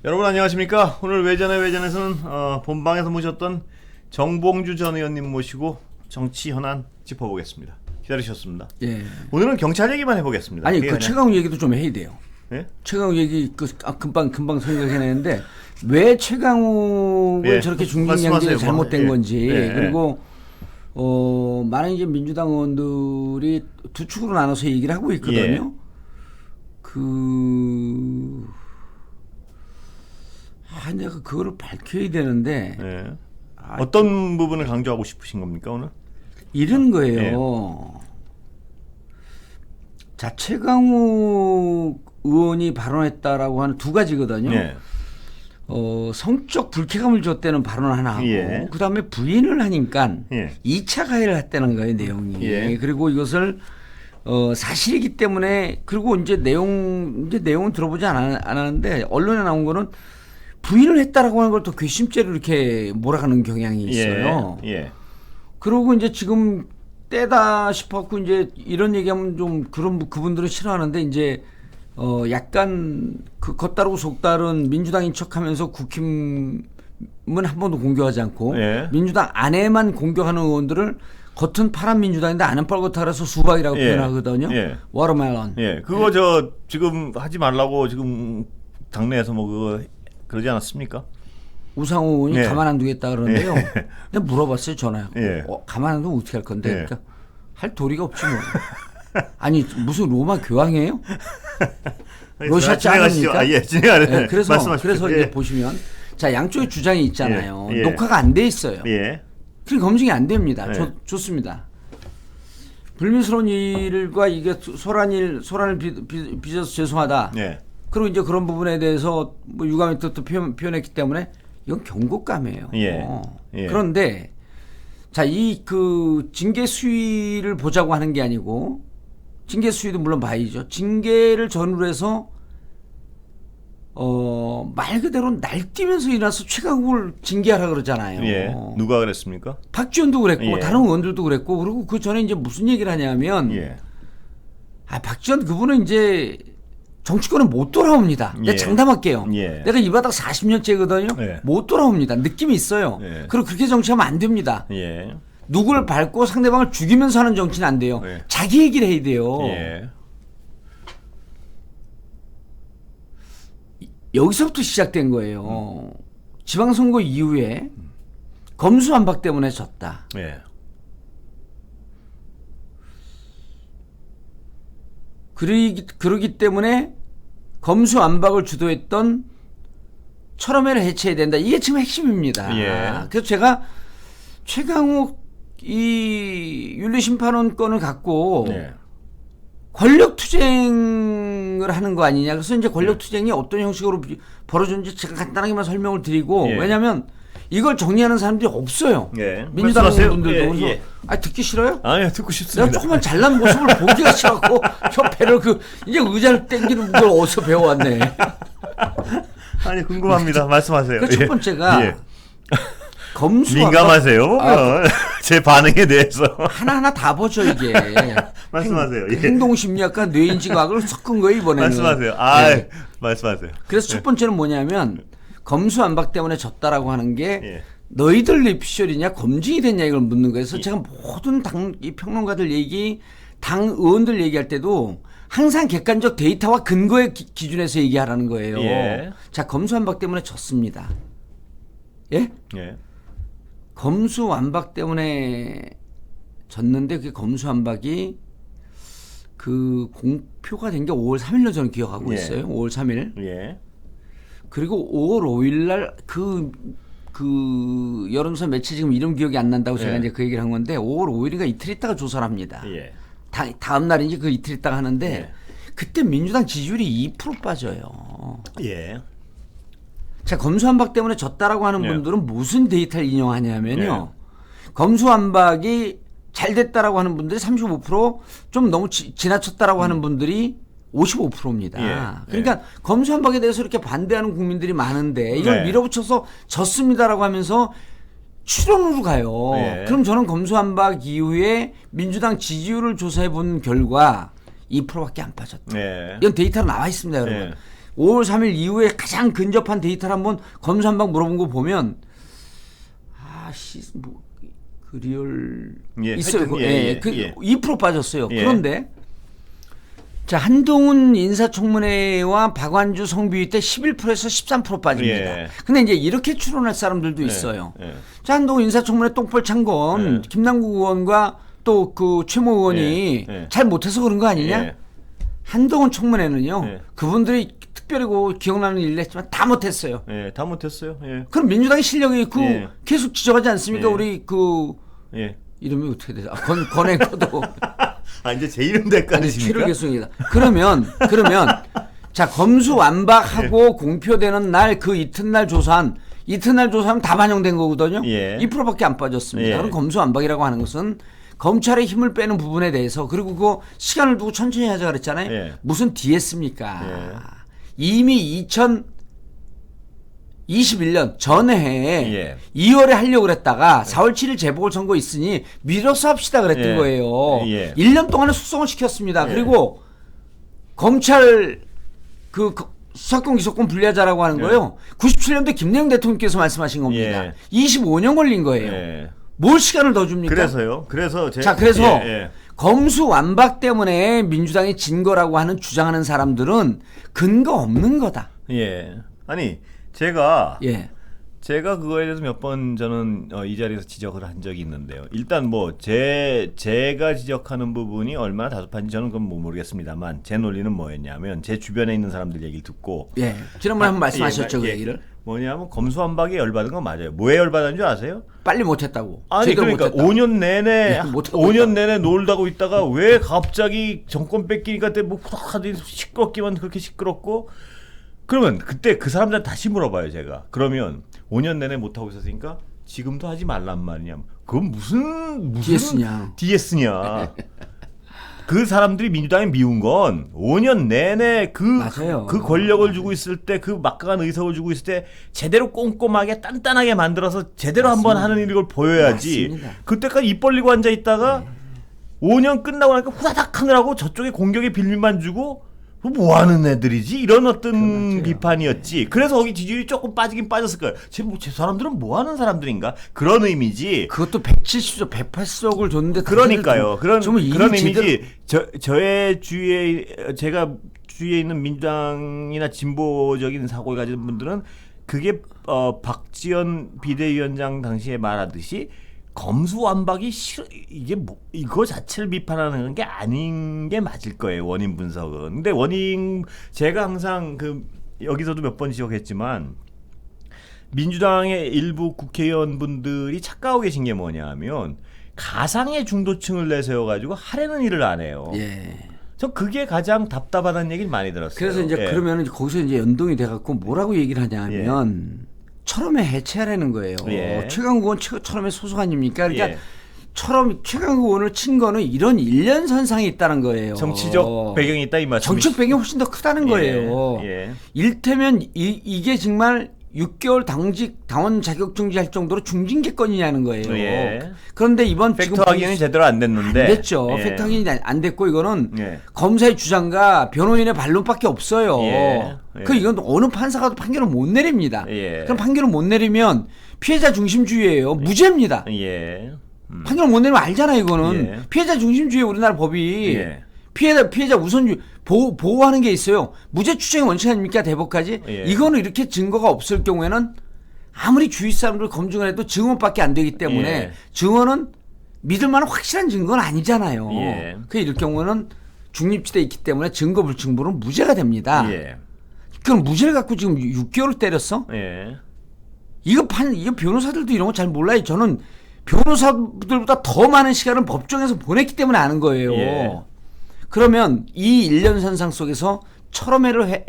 여러분 안녕하십니까? 오늘 외전에서는 본방에서 모셨던 정봉주 전 의원님 모시고 정치 현안 짚어보겠습니다. 기다리셨습니다. 예. 오늘은 경찰 얘기만 해보겠습니다. 아니 그 최강욱 얘기도 좀 해야 돼요. 예? 최강욱 얘기 금방 생각해냈는데 왜 최강욱을 저렇게 중징계한 잘못된 건지 그리고 많은 이제 민주당 의원들이 두 축으로 나눠서 얘기를 하고 있거든요. 내가 그거를 밝혀야 되는데 어떤 부분을 강조하고 싶으신 겁니까 오늘? 이런 거예요. 자, 최강욱 의원이 발언했다라고 하는 두 가지거든요. 성적 불쾌감을 줬다는 발언 하나 하고 그다음에 부인을 하니까 2차 가해를 했다는 거예요, 내용이. 그리고 이것을 사실이기 때문에 그리고 이제 내용은 들어보지 않았는데 언론에 나온 거는 부인을 했다라고 하는 걸 또 괘씸죄로 이렇게 몰아가는 경향이 있어요. 그러고 이제 지금 때다 싶었고 이제 이런 얘기하면 좀 그분들은 싫어하는데 이제 약간 그 겉다르고 속다른 민주당인 척하면서 국힘은 한 번도 공격하지 않고 민주당 안에만 공격하는 의원들을 겉은 파란 민주당인데 안은 빨갛다라서 수박이라고 표현하거든요. 워터멜론. 그거 저 지금 하지 말라고 지금 당내에서 뭐 그거 그러지 않았습니까? 우상호 의원이 가만 안 두겠다 그러는데요. 내가 물어봤어요, 전화요. 가만 안 두면 어떻게 할 건데? 그러니까 할 도리가 없지 뭐. 아니 무슨 로마 교황이에요? 러시아 짱입니까? 진행하세요. 그래서 이제 보시면 자 양쪽의 주장이 있잖아요. 녹화가 안 돼 있어요. 그럼 검증이 안 됩니다. 좋습니다. 불미스러운 일과 이게 소란을 빚어서 죄송하다. 그리고 이제 그런 부분에 대해서 뭐 유감의 뜻도 표현했기 때문에 이건 경고감이에요. 그런데 자, 그 징계 수위를 보자고 하는 게 아니고 징계 수위도 물론 봐야죠. 징계를 전후로 해서 말 그대로 날뛰면서 일어나서 최강욱을 징계하라 그러잖아요. 누가 그랬습니까? 박지원도 그랬고 다른 의원들도 그랬고 그리고 그 전에 이제 무슨 얘기를 하냐면 박지원 그분은 이제 정치권은 못 돌아옵니다. 내가 장담할게요. 내가 이 바닥 40년째거든요. 못 돌아옵니다. 느낌이 있어요. 그리고 그렇게 정치하면 안 됩니다. 누구를 밟고 상대방을 죽이면서 하는 정치는 안 돼요. 자기 얘기를 해야 돼요. 여기서부터 시작된 거예요. 지방선거 이후에 검수완박 때문에 졌다. 그러기 때문에 검수완박을 주도했던 철험회를 해체해야 된다. 이게 지금 핵심입니다. 그래서 제가 최강욱 이 윤리심판원 건을 갖고 권력투쟁을 하는 거 아니냐. 그래서 이제 권력투쟁이 어떤 형식으로 벌어졌는지 제가 간단하게만 설명을 드리고 왜냐하면 이걸 정리하는 사람들이 없어요. 민주당 분들도. 그래서 듣기 싫어요? 아니요, 듣고 싶습니다. 내가 조금만 잘난 모습을 보기가 싫어갖고 협회를 이제 의자를 땡기는 걸 어디서 배워왔네. 아니 궁금합니다. 말씀하세요. 첫 번째가 민감하세요. 제 반응에 대해서 하나하나 다 보죠 이게. 말씀하세요. 행동심리학과 뇌인지과학을 섞은 거예요 이번에는. 말씀하세요. 말씀하세요. 그래서 첫 번째는 뭐냐면 검수완박 때문에 졌다라고 하는 게 너희들 피셜이냐 검증이 됐냐 이걸 묻는 거예요. 그래서 제가 모든 이 평론가들 얘기, 당 의원들 얘기할 때도 항상 객관적 데이터와 근거의 기준에서 얘기하라는 거예요. 자, 검수완박 때문에 졌습니다. 검수완박 때문에 졌는데 그 검수완박이 그 공표가 된 게 5월 3일로 저는 기억하고 있어요. 5월 3일. 그리고 5월 5일 날 그 여론조사 매체 지금 이름 기억이 안 난다고 제가 이제 그 얘기를 한 건데 5월 5일인가 이틀 있다가 조사를 합니다. 다음 날인지 그 이틀 있다가 하는데 그때 민주당 지지율이 2% 빠져요. 자, 검수완박 때문에 졌다라고 하는 분들은 무슨 데이터를 인용하냐면요. 검수완박이 잘 됐다라고 하는 분들이 35%좀 너무 지나쳤다라고 하는 분들이 55%입니다. 그러니까 검수완박에 대해서 이렇게 반대하는 국민들이 많은데 이걸 밀어붙여서 졌습니다라고 하면서 추론으로 가요. 그럼 저는 검수완박 이후에 민주당 지지율을 조사해 본 결과 2%밖에 안 빠졌다. 이건 데이터로 나와 있습니다, 여러분. 5월 3일 이후에 가장 근접한 데이터를 한번 검수 한방 물어본 거 보면 그 리얼 있어요. 예, 2% 빠졌어요. 예. 그런데 자, 한동훈 인사청문회와 박완주 성비위 때 11%에서 13% 빠집니다. 예. 근데 이제 이렇게 추론할 사람들도 있어요. 자, 한동훈 인사청문회 똥볼 찬 건 김남국 의원과 또 그 최모 의원이 잘 못해서 그런 거 아니냐? 한동훈 청문회는요. 그분들이 특별히 기억나는 일을 했지만 다 못했어요. 다 못했어요. 그럼 민주당의 실력이 계속 지적하지 않습니까? 우리 이름이 어떻게 되죠? 권행거도. 이제 제 이름도 헷갈리십니까? 최로 교수입니다. 그러면 자, 검수완박하고 공표되는 날 그 이튿날 조사하면 다 반영된 거거든요. 2%밖에 안 빠졌습니다. 그럼 검수완박이라고 하는 것은 검찰의 힘을 빼는 부분에 대해서 그리고 그거 시간을 두고 천천히 하자 그랬잖아요. 무슨 뒤했습니까? 이미 2021년 전에 2월에 하려고 그랬다가 4월 7일 재보궐선거 있으니 미뤄서 합시다 그랬던 거예요. 1년 동안에 숙성을 시켰습니다. 그리고 검찰 그 수사권 기소권 분리하자라고 하는 거예요. 97년도 김대중 대통령께서 말씀하신 겁니다. 25년 걸린 거예요. 뭘 시간을 더 줍니까? 그래서 검수완박 때문에 민주당이 진 거라고 하는 주장하는 사람들은 근거 없는 거다. 아니 제가 그거에 대해서 몇 번 저는 이 자리에서 지적을 한 적이 있는데요. 일단 제가 지적하는 부분이 얼마나 다급한지 저는 그건 모르겠습니다만 제 논리는 뭐였냐면 제 주변에 있는 사람들 얘기를 듣고 지난번에 한번 말씀하셨죠. 그 얘기를. 뭐냐면 검수완박에 열받은 건 맞아요. 뭐에 열받은 줄 아세요? 빨리 못했다고. 아니 그러니까 5년 내내 놀다고 있다가 왜 갑자기 정권 뺏기니까 때 뭐 후닥하더니 시끄럽기만 그렇게 시끄럽고 그러면 그때 그 사람들 다시 물어봐요. 제가 그러면 5년 내내 못하고 있었으니까 지금도 하지 말란 말이냐. 그건 무슨 뒤에 쓰냐. 그 사람들이 민주당에 미운 건 5년 내내 그 권력을 주고 있을 때 그 막강한 의석을 주고 있을 때 제대로 꼼꼼하게 단단하게 만들어서 제대로 한번 하는 일을 보여야지. 맞습니다. 그때까지 입 벌리고 앉아 있다가 5년 끝나고 나니까 후다닥 하느라고 저쪽에 공격의 빌미만 주고 뭐 하는 애들이지? 이런 어떤 비판이었지. 그래서 거기 지지율이 조금 빠지긴 빠졌을 거예요. 제 사람들은 뭐 하는 사람들인가? 그런 의미지. 그것도 170석, 180석을 줬는데. 그러니까요. 그런 의미지. 저의 제가 주위에 있는 민주당이나 진보적인 사고를 가진 분들은 그게 박지원 비대위원장 당시에 말하듯이 검수완박이 이게 이거 자체를 비판하는 게 아닌 게 맞을 거예요. 원인 분석은. 근데 제가 항상 여기서도 몇 번 지적했지만 민주당의 일부 국회의원분들이 착각하고 계신 게 뭐냐면 가상의 중도층을 내세워 가지고 하려는 일을 안 해요. 저 그게 가장 답답하다는 얘기를 많이 들었어요. 그래서 이제 그러면 거기서 이제 연동이 돼 갖고 뭐라고 얘기를 하냐면 철험에 해체하라는 거예요. 최강욱 의원 철험의 소속 아닙니까? 그러니까 최강욱 의원을 친 거는 이런 일련선상이 있다는 거예요. 정치적 배경이 있다 이 말씀. 정치적 배경이 훨씬 더 크다는 거예요. 일테면 이게 정말 6개월 당원 자격정지 할 정도로 중징계건이냐는 거예요. 그런데 이번 팩트 확인이 제대로 안 됐는데. 안 됐죠. 팩트 확인이 안 됐고 이거는 검사의 주장과 변호인의 반론밖에 없어요. 이건 어느 판사가도 판결을 못 내립니다. 그럼 판결을 못 내리면 피해자 중심주의예요. 무죄입니다. 판결을 못 내리면 알잖아요. 이거는 피해자 중심주의 우리나라 법이. 피해자 우선주의 보호하는 게 있어요. 무죄 추정의 원칙 아닙니까? 대법까지. 이거는 이렇게 증거가 없을 경우에는 아무리 주위 사람들 검증을 해도 증언밖에 안 되기 때문에 증언은 믿을 만한 확실한 증거는 아니잖아요. 이럴 경우는 중립지대에 있기 때문에 증거 불충분은 무죄가 됩니다. 그럼 무죄를 갖고 지금 6개월을 때렸어? 이거 변호사들도 이런 거 잘 몰라요. 저는 변호사들보다 더 많은 시간을 법정에서 보냈기 때문에 아는 거예요. 그러면 이 일련선상 속에서 철험회를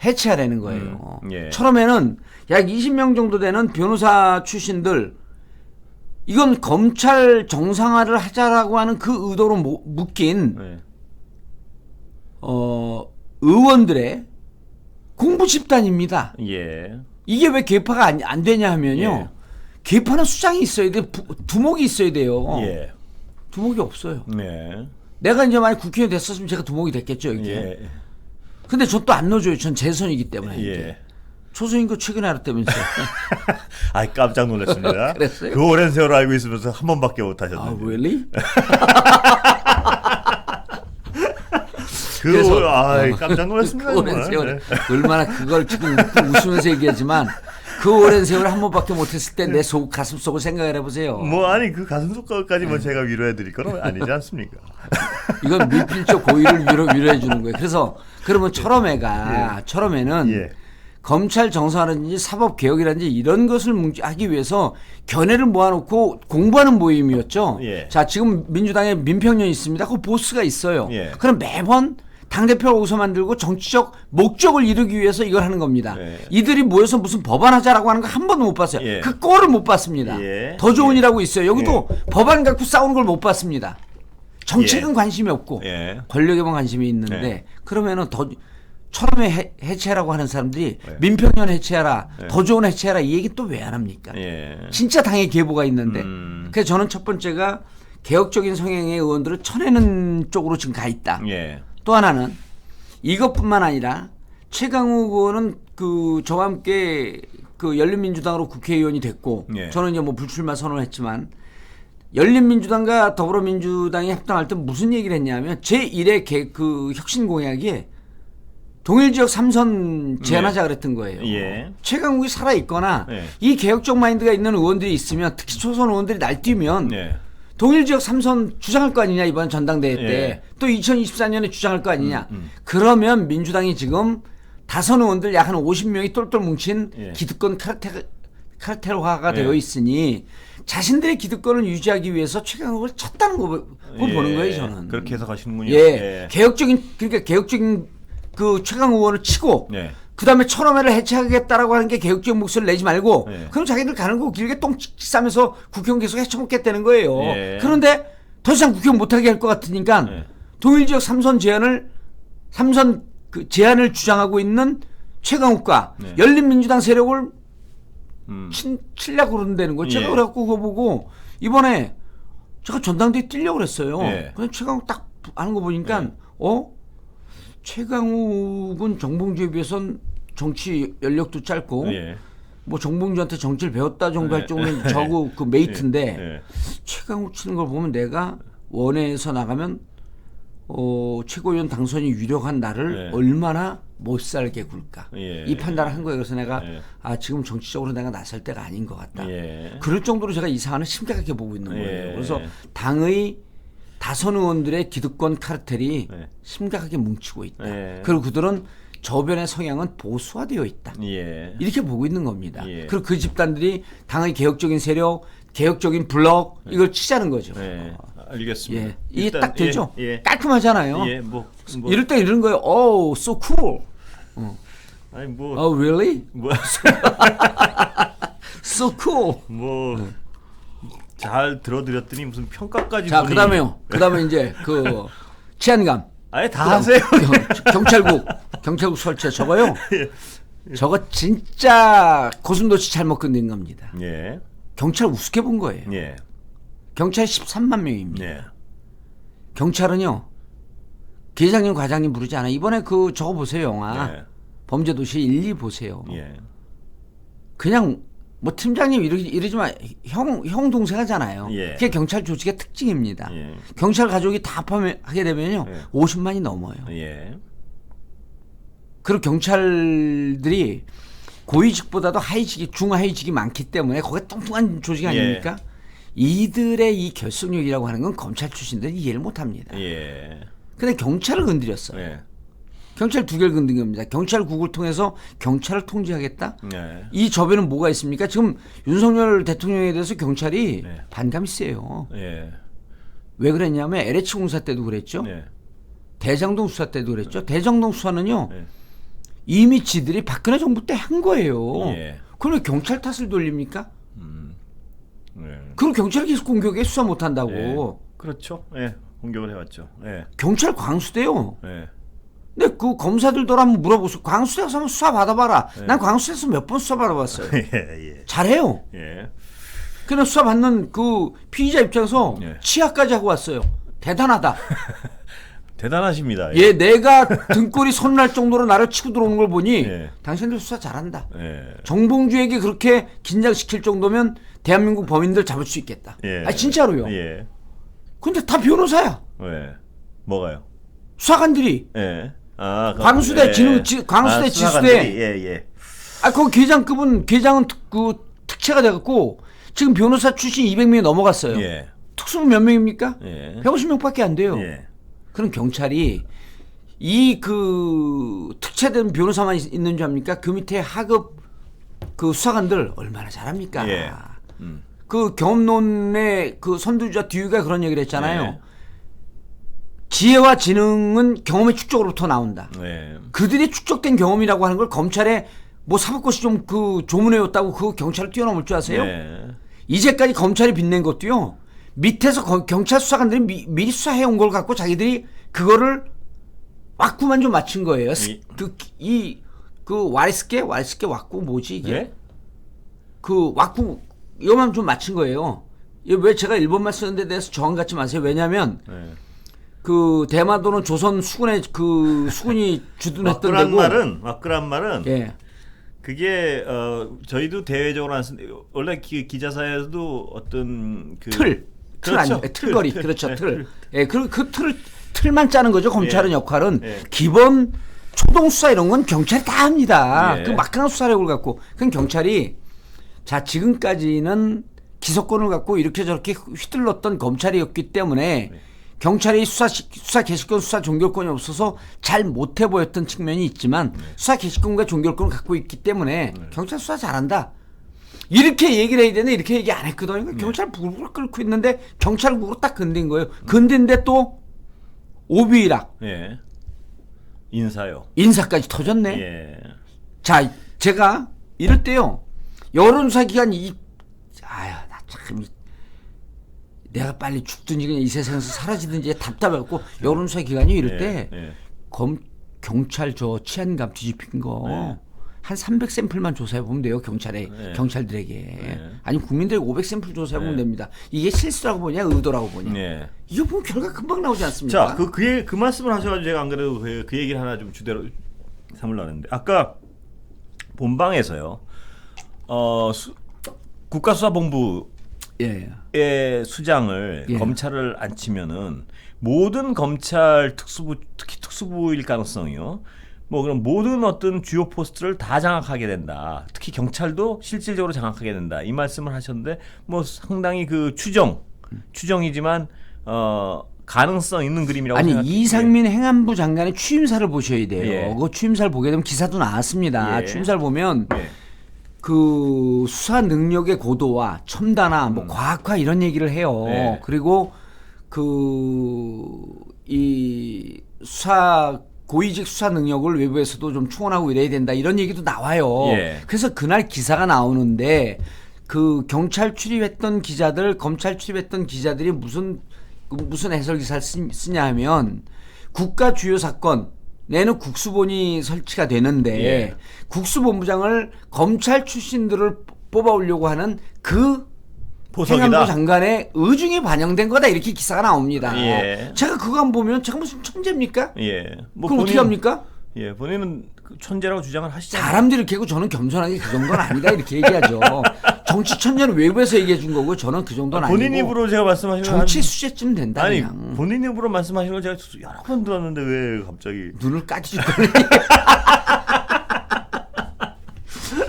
해체하라는 거예요. 철험회는 약 20명 정도 되는 변호사 출신들 이건 검찰 정상화를 하자라고 하는 그 의도로 묶인 의원들의 공부 집단입니다. 이게 왜 개파가 안 되냐 하면요. 개파는 수장이 있어야 돼. 두목이 있어야 돼요. 두목이 없어요. 내가 이제 만약 국회의원 됐었으면 제가 두목이 됐겠죠. 여기. 근데 전 또 안 넣어줘요. 전 재선이기 때문에. 예. 초선인 거 최근에 알았다면서요. 아, 깜짝 놀랐습니다. 그랬어요? 그 오랜 세월을 알고 있으면서 한 번밖에 못 하셨는데. 아, really? 깜짝 놀랐습니다. 그 오랜 세월 얼마나 그걸 지금 웃으면서 얘기하지만 그 오랜 세월 한 번밖에 못했을 때 내 속 가슴 속을 생각을 해보세요. 뭐 아니 그 가슴 속까지 뭐 제가 위로해드릴 건 아니지 않습니까? 이건 미필적 고의를 위로해 주는 거예요. 그래서 그러면 철험에는 검찰 정상화라든지 사법 개혁이라든지 이런 것을 하기 위해서 견해를 모아놓고 공부하는 모임이었죠. 자, 지금 민주당에 민평련이 있습니다. 그 보스가 있어요. 그럼 매번 당대표를 어디서 만들고 정치적 목적을 이루기 위해서 이걸 하는 겁니다. 이들이 모여서 무슨 법안하자라고 하는 거 한 번도 못 봤어요. 그 꼴을 못 봤습니다. 더 좋은 일하고 있어요. 여기도 법안 갖고 싸우는 걸 못 봤습니다. 정책은 관심이 없고 권력에만 관심이 있는데 그러면은 더 처음에 해체하라고 하는 사람들이 민평련 해체하라, 더 좋은 해체하라 이 얘기 또 왜 안 합니까? 진짜 당의 계보가 있는데. 그래서 저는 첫 번째가 개혁적인 성향의 의원들을 쳐내는 쪽으로 지금 가 있다. 또 하나는 이것뿐만 아니라 최강욱 의원은 그 저와 함께 그 열린민주당으로 국회의원이 됐고 저는 이제 뭐 불출마 선언을 했지만 열린민주당과 더불어민주당이 합당할 때 무슨 얘기를 했냐면 제1의 그 혁신 공약이 동일지역 3선 제한하자 그랬던 거예요. 최강욱이 살아있거나 이 개혁적 마인드가 있는 의원들이 있으면 특히 초선 의원들이 날뛰면 동일지역 3선 주장할 거 아니냐 이번 전당대회 때 또 2024년에 주장할 거 아니냐. 그러면 민주당이 지금 다선 의원들 약 한 50명이 똘똘 뭉친 기득권 카르텔화가 되어 있으니 자신들의 기득권을 유지하기 위해서 최강욱을 쳤다는 거 보는 거예요 저는. 그렇게 해석하시는군요. 개혁적인 그 최강욱 의원을 치고 그다음에 철험회를 해체하겠다라고 하는 게 개혁적 목소리를 내지 말고 그럼 자기들 가는 거 길게 똥 싸면서 국회의원 계속 헤쳐먹겠다는 거예요. 그런데 더 이상 국회의원 못하게 할 것 같으니까 동일지역 3선 그 제한을 주장하고 있는 최강욱과 열린민주당 세력을 치려고 그런다는 거예요. 제가 그래갖고 그거 보고 이번에 제가 전당대회 뛰려고 그랬어요. 그냥 최강욱 딱 하는 거 보니까 최강욱은 정봉주에 비해선 정치 연력도 짧고 뭐 정봉주한테 정치를 배웠다 정도 할 정도는 저거 그 메이트인데 최강욱 치는 걸 보면 내가 원회에서 나가면 최고위원 당선이 유력한 나를 얼마나 못 살게 굴까 이 판단을 한 거예요. 그래서 내가 지금 정치적으로 내가 나설 때가 아닌 것 같다. 그럴 정도로 제가 이 사안을 심각하게 보고 있는 거예요. 그래서 당의 다선 의원들의 기득권 카르텔이 심각하게 뭉치고 있다. 그리고 그들은 저변의 성향은 보수화되어 있다. 이렇게 보고 있는 겁니다. 그리고 그 집단들이 당의 개혁적인 세력, 개혁적인 블록 이걸 치자는 거죠. 알겠습니다. 이게 딱 되죠. 깔끔하잖아요. 이럴 때 이런 거예요. Oh, so cool. 아니 뭐. Oh, really? So cool. 잘 들어드렸더니 무슨 평가까지. 자, 그다음에 이제 그 치안감. 아예 다 하세요. 경찰국 설치 저거요. 저거 진짜 고슴도치 잘못 건든 겁니다. 경찰 우습게 본 거예요. 경찰 13만 명입니다. 경찰은요 계장님 과장님 부르지 않아. 이번에 그 저거 보세요 영화 범죄도시 1, 2 보세요. 그냥 뭐 팀장님 이러지만 형 동생 하잖아요. 그게 경찰 조직의 특징입니다. 경찰 가족이 다 포함하게 되면요 50만이 넘어요. 그리고 경찰들이 고위직보다도 하위직이 중하위직이 많기 때문에 거기에 뚱뚱한 조직 아닙니까? 이들의 이 결속력이라고 하는 건 검찰 출신들이 이해를 못합니다. 근데 경찰을 건드렸어요. 경찰 두 개를 건든 겁니다. 경찰국을 통해서 경찰을 통제하겠다? 이 저변은 뭐가 있습니까? 지금 윤석열 대통령에 대해서 경찰이 반감이 세요. 왜 그랬냐면 LH 공사 때도 그랬죠. 대장동 수사 때도 그랬죠. 대장동 수사는요. 이미 지들이 박근혜 정부 때 한 거예요. 그럼 왜 경찰 탓을 돌립니까? 그럼 경찰이 계속 공격해 수사 못한다고. 그렇죠. 공격을 해왔죠. 경찰 광수대요. 근데 그 검사들도 한번 물어보세요. 광수대 가서 한번 수사 받아봐라. 난 광수대에서 몇 번 수사 받아봤어요. 잘해요. 그냥 수사 받는 그 피의자 입장에서 치아까지 하고 왔어요. 대단하다. 대단하십니다. 예, 내가 등골이 손날 정도로 나를 치고 들어오는 걸 보니 예. 당신들 수사 잘한다. 예. 정봉주에게 그렇게 긴장시킬 정도면 대한민국 범인들 잡을 수 있겠다. 예. 진짜로요. 예. 근데 다 변호사야. 왜? 뭐가요? 수사관들이. 예. 광수대 광수대 지수대. 예. 그 계장은 특채가 돼갖고 지금 변호사 출신 200명이 넘어갔어요. 예. 특수부 몇 명입니까? 예. 150명밖에 안 돼요. 예. 그럼 경찰이 이 특채된 변호사만 있는 줄 압니까? 그 밑에 하급 수사관들 얼마나 잘합니까? 예. 경험론의 선두주자 뒤가 그런 얘기를 했잖아요. 예. 지혜와 지능은 경험의 축적으로부터 나온다. 예. 그들이 축적된 경험이라고 하는 걸 검찰에 사법고시 좀 조문해왔다고 경찰을 뛰어넘을 줄 아세요? 예. 이제까지 검찰이 빛낸 것도요. 밑에서 경찰 수사관들이 미리 수사해온 걸 갖고 자기들이 그거를 왁구만 좀 맞춘 거예요. 와리스케 왁구 뭐지 이게? 예? 왁구 이거만 좀 맞춘 거예요. 왜 제가 일본말 쓰는 데 대해서 저항 갖지 마세요. 왜냐하면 예. 대마도는 조선 수군의 수군이 주둔했던 데고. 왁구란 말은 예. 그게 저희도 대외적으로 안 쓰는데 원래 기자사에서도 어떤 그렇죠. 틀거리. 그렇죠. 틀. 예, 그 틀만 짜는 거죠. 검찰은 역할은. 기본 초동 수사 이런 건 경찰이 다 합니다. 예. 그 막강한 수사력을 갖고. 그럼 경찰이 지금까지는 기소권을 갖고 이렇게 저렇게 휘둘렀던 검찰이었기 때문에 경찰이 수사 개시권, 수사 종결권이 없어서 잘 못해 보였던 측면이 있지만 수사 개시권과 종결권을 갖고 있기 때문에 경찰 수사 잘한다. 이렇게 얘기를 해야 되는데 이렇게 얘기 안 했거든요. 경찰 불을 끓고 있는데 경찰국으로 딱 건든 거예요. 건든데 또 오비락. 예. 인사요. 인사까지 터졌네. 예. 자, 제가 이럴 때요. 여론조사 기간이 나 참 내가 빨리 죽든지 그냥 이 세상에서 사라지든지 답답해갖고 여론조사 기간이 이럴 때 경찰 치안감 뒤집힌 거 한 300샘플만 조사해보면 돼요. 경찰들에게. 아니 국민들에게 500샘플 조사해보면 됩니다. 이게 실수라고 보냐 의도라고 보냐. 이거 보면 결과 금방 나오지 않습니까? 자, 그 말씀을 하셔가지고 제가 안 그래도 그 얘기를 하나 좀 주대로 삼으려고 했는데 아까 본방에서요. 국가수사본부의 수장을 검찰을 안 치면은 모든 검찰 특히 특수부일 가능성이요. 그럼 모든 어떤 주요 포스트를 다 장악하게 된다. 특히 경찰도 실질적으로 장악하게 된다. 이 말씀을 하셨는데 상당히 추정이지만 가능성 있는 그림이라고 생각합니다. 이상민 행안부 장관의 취임사를 보셔야 돼요. 그 취임사를 보게 되면 기사도 나왔습니다. 취임사를 보면 수사 능력의 고도와 첨단화, 과학화 이런 얘기를 해요. 그리고 이 고위직 수사 능력을 외부에서도 좀 충원하고 이래야 된다 이런 얘기도 나와요. 그래서 그날 기사가 나오는데 경찰 출입했던 기자들, 검찰 출입했던 기자들이 무슨 해설 기사를 쓰냐 하면 국가 주요 사건 내는 국수본이 설치가 되는데 국수본부장을 검찰 출신들을 뽑아오려고 하는 행안부 장관의 의중이 반영된 거다 이렇게 기사가 나옵니다. 제가 그거 안 보면 제가 무슨 천재입니까? 그럼 어떻게 합니까? 본인은 천재라고 주장을 하시잖아요. 사람들이 이렇게 하고 저는 겸손하게 그 정도는 아니다 이렇게 얘기하죠. 정치 천재는 외부에서 얘기해 준 거고 저는 그 정도는 아니고. 본인 입으로 제가 말씀하신 정치 수재쯤 된다. 아니 그냥. 본인 입으로 말씀하신 걸 제가 여러 번 들었는데 왜 갑자기 눈을 까지셨더니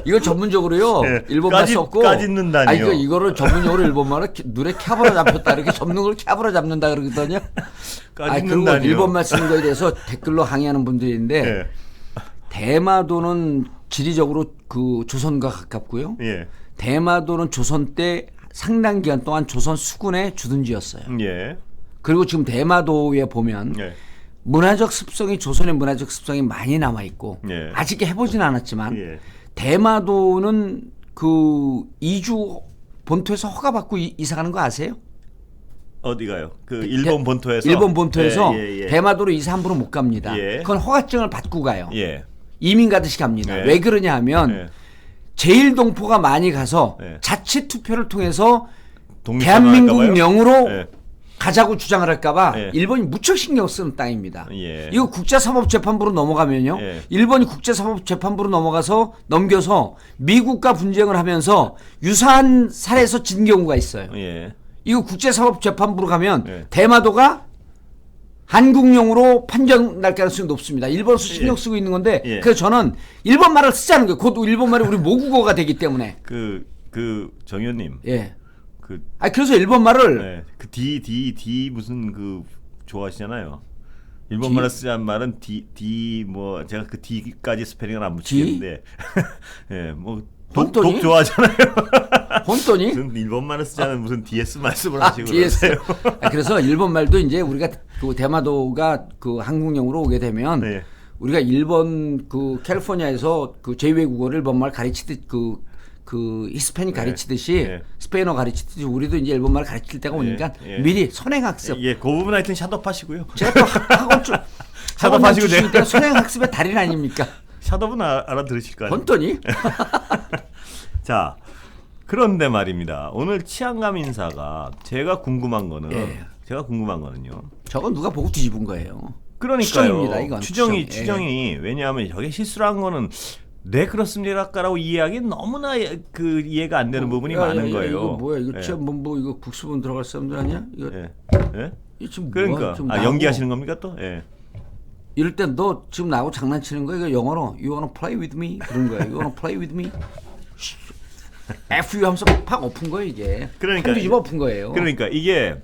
이거 전문적으로요. 일본말 썼고. 까짓는다니요. 이거를 전문용어로 일본말로 눈에 캬브라 잡혔다 이렇게 접는 걸 캬브라 잡는다 그러거든요. 그리고 일본말 쓰는 거에 대해서 댓글로 항의하는 분들인데 대마도는 지리적으로 조선과 가깝고요. 대마도는 조선 때 상당 기간 동안 조선 수군의 주둔지였어요. 그리고 지금 대마도에 보면 문화적 습성이 조선의 문화적 습성이 많이 남아 있고 아직 해보진 않았지만 대마도는 이주 본토에서 허가받고 이사 가는 거 아세요? 어디가요? 일본 본토에서? 일본 본토에서 대마도로 이사 함부로 못 갑니다. 그건 허가증을 받고 가요. 이민 가듯이 갑니다. 왜 그러냐 하면 제1동포가 많이 가서 자치 투표를 통해서 대한민국령으로 가자고 주장을 할까봐 예. 일본이 무척 신경 쓰는 땅입니다. 예. 이거 국제사법재판부로 넘어가면요. 예. 일본이 국제사법재판부로 넘겨서 미국과 분쟁을 하면서 유사한 사례에서 진 경우가 있어요. 예. 이거 국제사법재판부로 가면 예. 대마도가 한국령으로 판정 날 가능성이 높습니다. 일본에서 신경 쓰고 있는 건데 예. 그래서 저는 일본 말을 쓰자는 거예요. 곧 일본 말이 우리 모국어가 되기 때문에. 정 의원님. 예. 그 그래서 일본 말을 네. 그 D 무슨 그 좋아하시잖아요. 일본 말을 쓰자는 말은 D 뭐 제가 그 D까지 스페링을 안 붙이겠는데 예, 뭐 독 좋아하잖아요. 혼돈이? 무슨 일본 말을 쓰자는 무슨 DS 말씀을 하시고 DS. 그러세요. 그래서 일본 말도 이제 우리가 그 대마도가 그 한국령으로 오게 되면 네. 우리가 일본 그 캘리포니아에서 그 제2외국어를 일본 말 가르치듯 그 히스패닉 가르치듯이 네. 스페인어 가르치듯이 우리도 이제 일본 말 가르칠 때가 오니까 미리 선행학습. 예, 그 부분 하여튼 샷업하시고요. 제가 또 학원줄 샷업하시고 때 선행학습의 달인 아닙니까? 샷업은 알아들으실 거 아니에요. 혼돈이? 자, 그런데 말입니다. 오늘 치안감 인사가 제가 궁금한 거는요. 저건 누가 보고 뒤집은 거예요. 그러니까요. 추정입니다. 이건 추정이 왜냐하면 저게 실수를 한 거는 네 그렇습니다라고 이해하기 너무나 그 이해가 안 되는 부분이 많은 거예요. 이거 뭐야? 이거 예. 진짜 뭐 이거 국수본 들어갈 사람들 아니야? 이거 예? 이거 지금 그러니까 연기하시는 겁니까 또? 예. 이럴 땐 너 지금 나하고 장난치는 거야? 이거 영어로 You wanna play with me? 그런 거야. You wanna play with me? FU 하면서 팍 엎은 거예요 이게. 그러니까 뒤집어 엎은 거예요. 그러니까 이게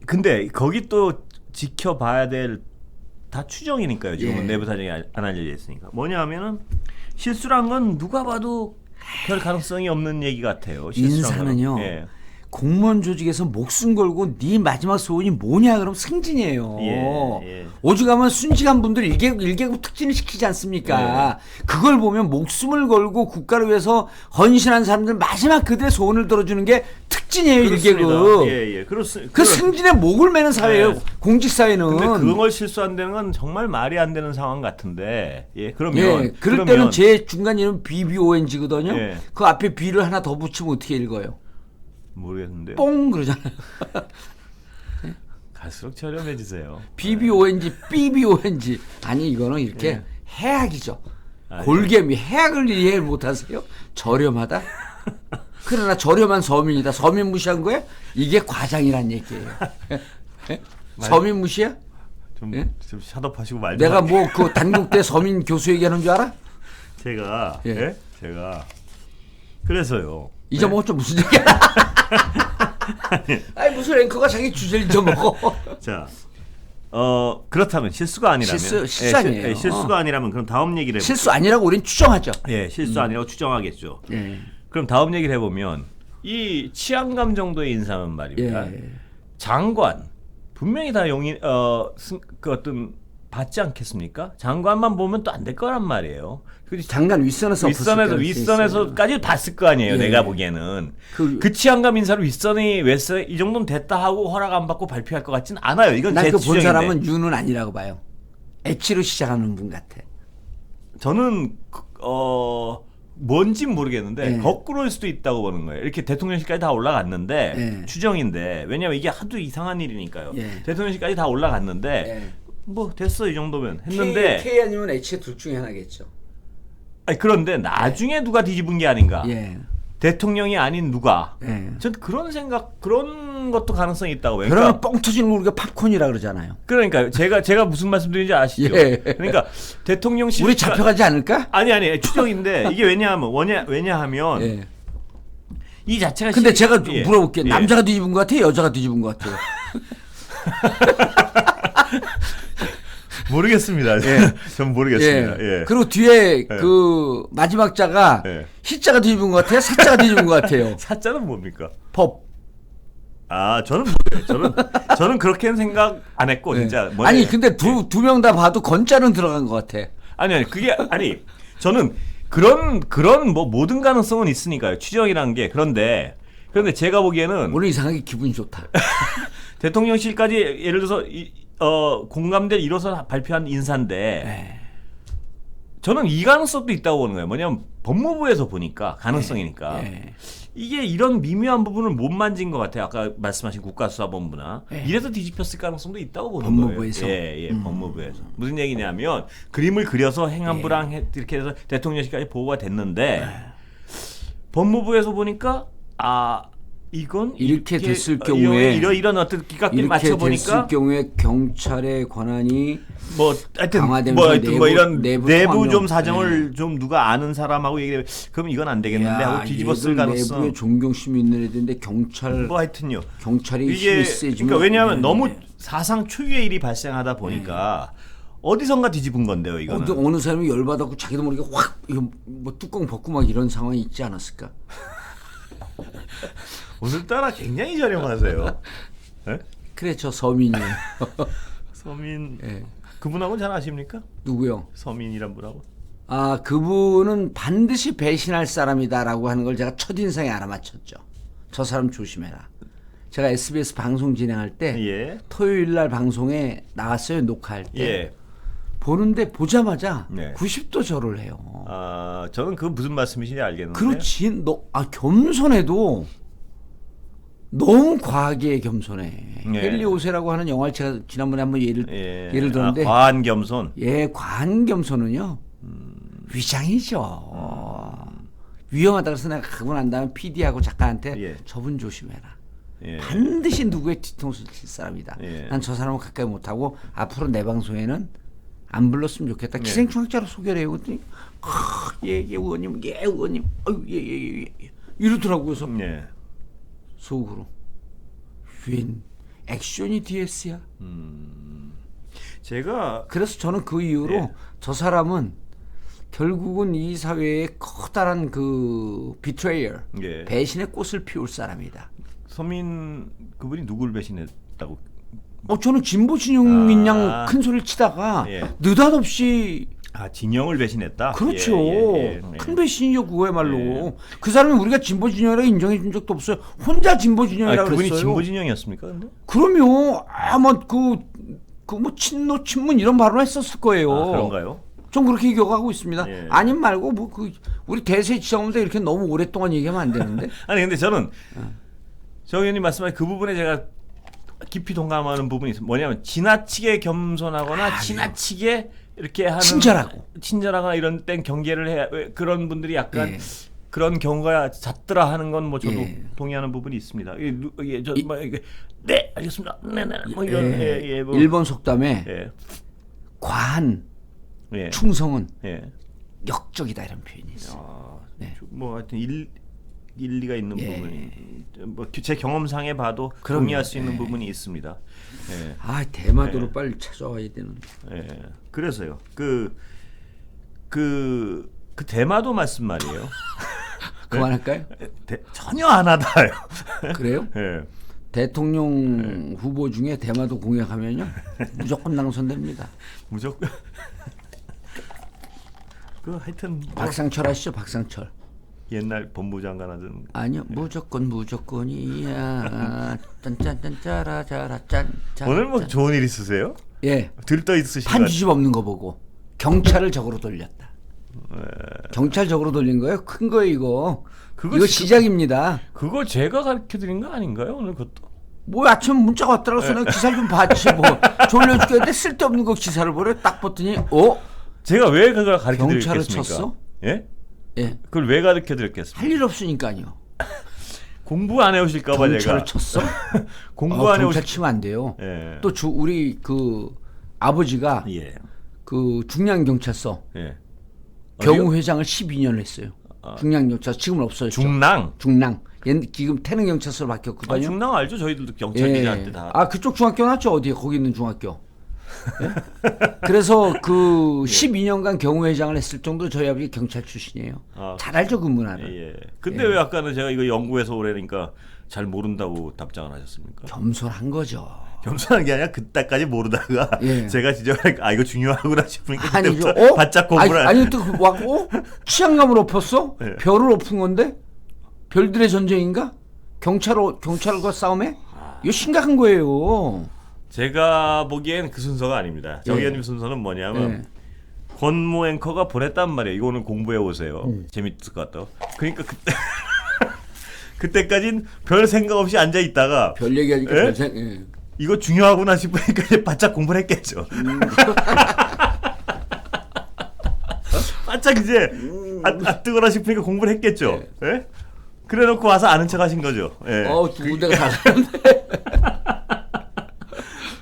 근데 거기 또 지켜봐야 될 다 추정이니까요. 지금은 내부 사정이 안 알려져 있으니까. 뭐냐 하면은 실수란 건 누가 봐도 별 가능성이 없는 얘기 같아요. 인사는요. 예. 공무원 조직에서 목숨 걸고 네 마지막 소원이 뭐냐 그럼 승진이에요. 예. 오죽하면 순직한 분들 일개국 특진을 시키지 않습니까? 그걸 보면 목숨을 걸고 국가를 위해서 헌신한 사람들 마지막 그들의 소원을 들어주는 게 특진이에요. 일개국. 예. 그 승진에 목을 매는 사회예요. 공직사회는. 근데 그걸 실수한다는 건 정말 말이 안 되는 상황 같은데. 예. 그러면 그럴 때는 제 중간 이름 BBONG거든요. 예. 그 앞에 B를 하나 더 붙이면 어떻게 읽어요? 모르겠는데요. 뽕 그러잖아요. 갈수록 저렴해지세요. BBONG, BBONG. 아니 이거는 이렇게 해악이죠. 골개미 해악을 이해 못하세요? 저렴하다. 그러나 저렴한 서민이다. 서민 무시한 거야? 이게 과장이란 얘기예요. 서민 무시야? 좀 샷업하시고 말도. 내가 뭐 그 단국대 서민 교수 얘기하는 줄 알아? 제가 그래서요. 잊어먹었죠 무슨 얘기야? 아니 무슨 앵커가 자기 주제를 잊어먹어? 자, 그렇다면 실수가 아니라면 실수 아니에요. 실수가 아니라면 그럼 다음 얘기를 해볼게요. 실수 아니라고 우린 추정하죠. 예, 실수 아니라고 추정하겠죠. 그럼 다음 얘기를 해보면 이 치안감 정도의 인사는 말입니다. 장관 분명히 다 그 어떤 받지 않겠습니까? 장관만 보면 또 안 될 거란 말이에요. 장관 윗선에서까지 봤을 거 아니에요. 내가 보기에는 그 치안감 인사로 윗선이 이 정도는 됐다 하고 허락 안 받고 발표할 것 같지는 않아요. 이건 제 추정인데. 본 사람은 유는 아니라고 봐요. H로 시작하는 분 같아. 저는 뭔진 모르겠는데 거꾸로일 수도 있다고 보는 거예요. 이렇게 대통령실까지 다 올라갔는데 추정인데 왜냐하면 이게 하도 이상한 일이니까요. 대통령실까지 다 올라갔는데 뭐 됐어 이 정도면 했는데 K 아니면 H 둘 중에 하나겠죠. 아니 그런데 나중에 누가 뒤집은 게 아닌가? 대통령이 아닌 누가? 전 그런 것도 가능성이 있다고 봐요. 그러면 뻥 터지는 거 우리가 팝콘이라 그러잖아요. 그러니까 제가 무슨 말씀드리는지 아시죠? 그러니까 대통령실 우리 잡혀가지 않을까? 아니 추정인데 이게 왜냐하면 이 자체가 근데 제가 물어볼게요. 남자가 뒤집은 것 같아요? 여자가 뒤집은 것 같아요? 모르겠습니다. 전 모르겠습니다. 그리고 뒤에 그 마지막 자가 희자가 뒤집은 것 같아요? 사자가 뒤집은 것 같아요? 사자는 뭡니까? 법. 저는 모르겠어요. 저는 그렇게는 생각 안 했고 진짜. 아니 근데 두 명 다 봐도 건자는 들어간 것 같아. 아니 저는 그런 뭐 모든 가능성은 있으니까요. 추정이라는 게 그런데 제가 보기에는 오늘 이상하게 기분이 좋다. 대통령실까지 예를 들어서 공감대를 이뤄서 발표한 인사인데 저는 이 가능성도 있다고 보는 거예요. 뭐냐면 법무부에서 보니까 가능성이니까 이게 이런 미묘한 부분을 못 만진 것 같아요. 아까 말씀하신 국가수사본부나 이래서 뒤집혔을 가능성도 있다고 보는 법무부에서. 거예요. 예, 법무부에서. 무슨 얘기냐면 그림을 그려서 행안부랑 이렇게 해서 대통령실까지 보고가 됐는데 법무부에서 보니까 이건 이렇게 됐을 경우에 이런 어떤 기각들 이렇게 맞춰 보니까 됐을 경우에 경찰의 권한이 뭐 하여튼 강화되면서 뭐 이런 내부 내부 통합력. 좀 사정을 좀 누가 아는 사람하고 얘기해 그럼 이건 안 되겠는데 하고 뒤집었을 얘들 가능성. 내부에 존경심이 있는 애들인데 뭐 하여튼요. 경찰이 이게 힘이 세지면 그러니까 왜냐하면 너무 사상 초유의 일이 발생하다 보니까 어디선가 뒤집은 건데요, 이거는. 어느 사람이 열받았고 자기도 모르게 확 이거 뭐 뚜껑 벗고 막 이런 상황이 있지 않았을까? 오늘따라 굉장히 저렴하세요. 네? 그래 저 서민이에요. 서민 그분하고는 잘 아십니까? 누구요? 서민이란 분하고. 그분은 반드시 배신할 사람이다라고 하는 걸 제가 첫인상에 알아맞혔죠. 저 사람 조심해라. 제가 SBS 방송 진행할 때 토요일 날 방송에 나갔어요. 녹화할 때. 보는데 보자마자 90도 절을 해요. 저는 그 무슨 말씀이신지 알겠는데. 그렇지. 겸손해도 너무 과하게 겸손해. 헨리 오세라고 하는 영화를 제가 지난번에 한번 예를 들었는데 과한 겸손. 과한 겸손은요. 위장이죠. 위험하다고 해서 내가 가고 난 다음에 PD하고 작가한테 저분 조심해라. 반드시 누구의 뒤통수를 칠 사람이다. 난 저 사람은 가까이 못하고 앞으로 내 방송에는 안 불렀으면 좋겠다. 기생충학자로 소개를 해요. 그랬더니 의원님, 의원님, 예. 이러더라고요. 그래서 속으로 웬 액션이 DS야. 제가 그래서 저는 그 이후로 저 사람은 결국은 이 사회에 커다란 그 비트레이어, 배신의 꽃을 피울 사람이다. 서민 그분이 누굴 배신했다고? 저는 진보 진영인 양 큰 소리를 치다가 느닷없이 진영을 배신했다. 그렇죠. 큰 배신이죠 그거야말로. 그 사람이 우리가 진보 진영이라고 인정해 준 적도 없어요. 혼자 진보 진영이라고 그분이 그랬어요. 진보 진영이었습니까? 근데? 그럼요. 뭐 친노 친문 이런 발언을 했었을 거예요. 그런가요? 좀 그렇게 기억하고 있습니다. 아님 말고 뭐 우리 대세 지정부터 이렇게 너무 오랫동안 얘기하면 안 되는데. 아니 근데 저는 정 의원님 말씀하신 그 부분에 제가 깊이 동감하는 부분이 있어요. 뭐냐면 지나치게 겸손하거나 지나치게 이렇게 하는 친절하거나 이런 땐 경계를 해야 그런 분들이 약간 그런 경우가 잦더라 하는 건 뭐 저도 동의하는 부분이 있습니다. 네 알겠습니다. 네네 뭐 이런 뭐. 일본 속담에 과한 충성은 역적이다 이런 표현이 있어요. 뭐 하여튼 일리가 있는 부분이 뭐 제 경험상에 봐도 동의할 수 있는 부분이 있습니다. 대마도로 빨리 찾아와야 되는데. 그래서요. 그 대마도 말씀 말이에요. 그만할까요? 전혀 안 하다요. 그래요? 대통령 후보 중에 대마도 공약하면요 무조건 당선됩니다. 무조건. 하여튼 박상철 아시죠? 박상철. 옛날 법무장관 하던. 아니요, 무조건이야. 짠짠짠짜라짜라 짠. 오늘 뭐 좋은 일 있으세요? 들떠 있으신. 한 주집 없는 거 보고 경찰을 적으로 돌렸다. 경찰 적으로 돌린 거예요? 큰 거예요 이거. 이거 시작입니다. 그거 제가 가르쳐드린 거 아닌가요? 오늘 그것도. 뭐 아침 문자가 왔더라고 해서 내가 기사를 좀 봤지 뭐. 졸려 죽겠는데 쓸데없는 거 기사를 보래. 딱 봤더니 제가 왜 그걸 가르쳐드렸겠습니까? 경찰을 쳤어? 그걸 왜 가르쳐드렸겠습니까? 할 일 없으니까요. 공부 안 해오실까봐 제가. 경찰을 쳤어? 공부 안 해오실. 경찰 치면 안 돼요. 또 우리 그 아버지가 그 중량경찰서 경호회장을 12년을 했어요. 중량경찰서 지금은 없어졌죠. 중랑. 지금 태릉경찰서로 바뀌었거든요. 중랑 알죠? 저희들도 경찰 기자한테 다. 그쪽 중학교 났죠? 어디에 거기 있는 중학교. 그래서 그 12년간 경호회장을 했을 정도 저희 아버지 경찰 출신이에요. 잘 알죠 그 문화를. 근데 왜 아까는 제가 이거 연구해서 오래니까 잘 모른다고 답장을 하셨습니까? 겸손한 거죠. 겸손한 게 아니라 그때까지 모르다가 제가 지적하니까 이거 중요하구나 싶으니까 아니죠. 바짝 공부를. 아니 또 왔고 취향감을 엎었어? 별을 엎은 건데 별들의 전쟁인가? 경찰과 싸움에? 이거 심각한 거예요. 제가 보기엔 그 순서가 아닙니다. 정 의원님 순서는 뭐냐면 권모 앵커가 보냈단 말이에요. 이거는 공부해 오세요. 재밌을 것 같다. 그러니까 그때 그때까진 별 생각 없이 앉아 있다가 별 얘기하니까 예? 별 생각. 예. 이거 중요하구나 싶으니까 이제 바짝 공부를 했겠죠. 바짝 이제 뜨거라 싶으니까 공부를 했겠죠. 예? 그래놓고 와서 아는 척 하신 거죠. 예. 두 군데가 다 가는데.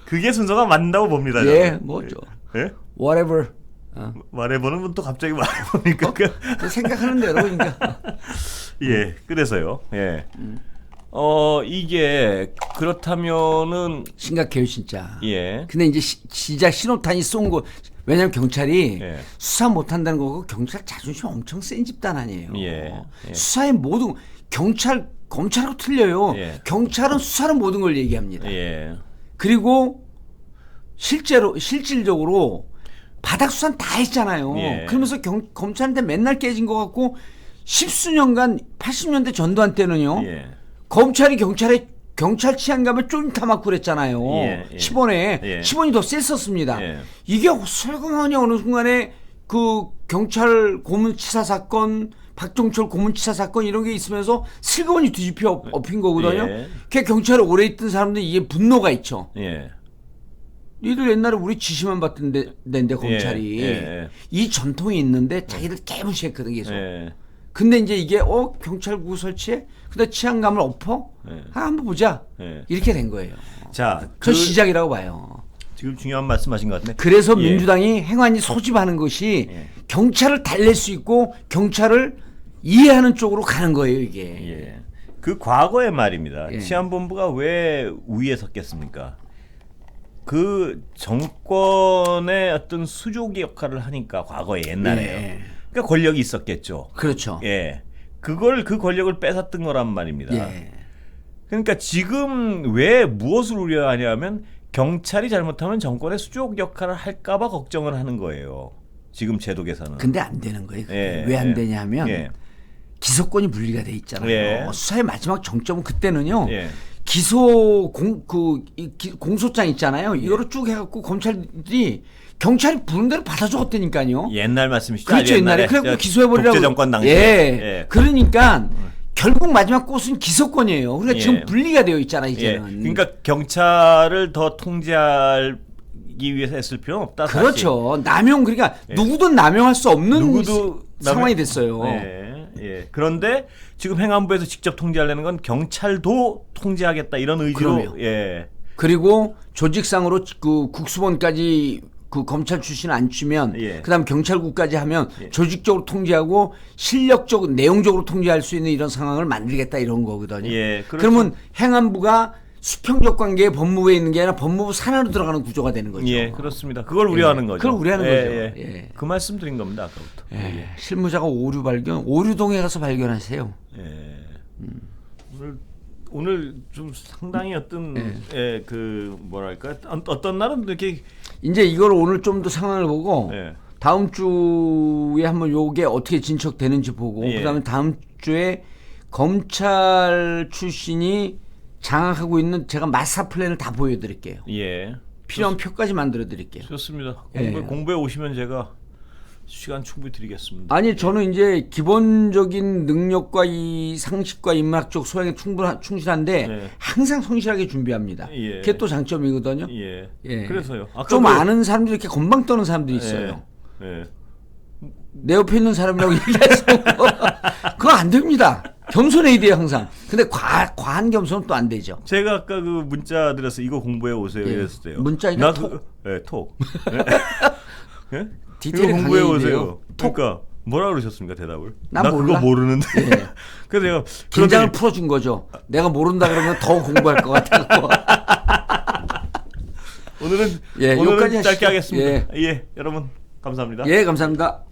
그게 순서가 맞는다고 봅니다. 예, 저는. 뭐죠. 예? Whatever. 말해보는 또 갑자기 말해보니까. 생각하는 대로 그러니까. 예, 그래서요. 예. 이게 그렇다면은 심각해요 진짜. 예. 근데 이제 시작 신호탄이 쏜 거. 왜냐면 경찰이 예. 수사 못한다는 거고 경찰 자존심 엄청 센 집단 아니에요. 예. 예. 수사의 모든 검찰하고 틀려요. 예. 경찰은 수사는 모든 걸 얘기합니다. 예. 그리고 실질적으로 바닥 수사는 다 했잖아요. 예. 그러면서 검찰한테 맨날 깨진 것 같고 십수년간 80년대 전두환 때는요. 예. 검찰이 경찰 치안 가면 쫄타 맞고 그랬잖아요. 예, 예. 10원에 예. 10원이 더 셌었습니다. 예. 이게 설거하니 어느 순간에 그 경찰 고문치사 사건, 박종철 고문치사 사건 이런 게 있으면서 슬그머니 뒤집혀 엎인 거거든요. 예. 그 경찰에 오래 있던 사람들 이게 분노가 있죠. 예. 니들 옛날에 우리 지시만 받던 데인데 검찰이 예, 예. 이 전통이 있는데 자기들 깨무시했거든 계속. 예. 근데 이제 이게 경찰국 설치해? 근데 치안감을 엎어? 예. 한번 보자. 예. 이렇게 된 거예요. 자, 저 시작이라고 봐요. 지금 중요한 말씀하신 것 같은데. 그래서 예. 민주당이 행안위 소집하는 것이 예. 경찰을 달랠 수 있고 경찰을 이해하는 쪽으로 가는 거예요 이게. 예. 그 과거의 말입니다. 예. 치안본부가 왜 우위에 섰겠습니까? 그 정권의 어떤 수조기 역할을 하니까 과거에 옛날에요. 예. 그러니까 권력이 있었겠죠. 그렇죠. 예. 그 권력을 뺏었던 거란 말입니다. 예. 그러니까 지금 왜 무엇을 우려하냐면 경찰이 잘못하면 정권의 수족 역할을 할까봐 걱정을 하는 거예요. 지금 제도 개선은. 근데 안 되는 거예요. 예. 왜 안 되냐면 예. 기소권이 분리가 돼 있잖아요. 예. 수사의 마지막 정점은 그때는요. 예. 공소장 있잖아요. 이거를 쭉 해갖고 경찰이 부른 대로 받아 적었다니까요. 옛날 말씀이시죠? 그렇죠. 옛날에. 그래갖고 기소해버리라고. 독재 정권 당시에. 예. 예. 그러니까 결국 마지막 꽃은 기소권이에요. 그러니까 예. 지금 분리가 되어 있잖아 예. 이제는. 그러니까 경찰을 더 통제하기 위해서 했을 필요는 없다. 그렇죠. 그러니까 예. 누구도 남용할 수 없는 누구도 상황이 됐어요. 예. 예. 그런데 지금 행안부에서 직접 통제하려는 건 경찰도 통제하겠다 이런 의지로. 그럼요. 예. 그리고 조직상으로 그 국수본까지 그 검찰 출신 안 주면 예. 그다음 경찰국까지 하면 예. 조직적으로 통제하고 실력적으로 내용적으로 통제할 수 있는 이런 상황을 만들겠다 이런 거거든요. 예, 그렇죠. 그러면 행안부가 수평적 관계에 법무부에 있는 게 아니라 법무부 산하로 들어가는 구조가 되는 거죠. 예, 그렇습니다. 그걸 우려하는 거죠. 그걸 우려하는 거죠. 예. 예. 그 말씀 드린 겁니다, 아까부터. 예. 실무자가 오류 발견, 오류동에 가서 발견하세요. 예. 오늘 좀 상당히 어떤 그 뭐랄까 어떤 날은 이렇게 이제 이걸 오늘 좀 더 상황을 보고 예. 다음 주에 한번 요게 어떻게 진척되는지 보고 예. 그다음에 다음 주에 검찰 출신이 장악하고 있는 제가 마스터 플랜을 다 보여드릴게요. 예. 필요한 표까지 만들어드릴게요. 좋습니다. 예. 공부에 오시면 제가 시간 충분히 드리겠습니다. 아니 저는 이제 기본적인 능력과 이 상식과 인문학적 소양에 충실한데 예. 항상 성실하게 준비합니다. 예. 그게 또 장점이거든요. 예. 예. 그래서요. 좀 아는 사람들이 이렇게 건방 떠는 사람들이 있어요. 예. 내 옆에 있는 사람이라고 얘기해서 그거 안 됩니다. 겸손해야 돼요 항상. 근데 과한 겸손은 또 안 되죠. 제가 아까 그 문자 드려서 이거 공부해 오세요 예. 이랬을 때요. 문자니까 톡. 예? 디테일 이거 공부해 강의해야 오세요. 돼요. 그러니까 뭐라 그러셨습니까 대답을? 난 나 몰라. 그거 모르는데. 예. 그래서 내가 긴장을 그런데 풀어준 거죠. 내가 모른다 그러면 더 공부할 것 같아서. 오늘은 예, 오늘은 여기까지 짧게 하시죠. 하겠습니다. 예, 여러분 감사합니다. 예, 감사합니다.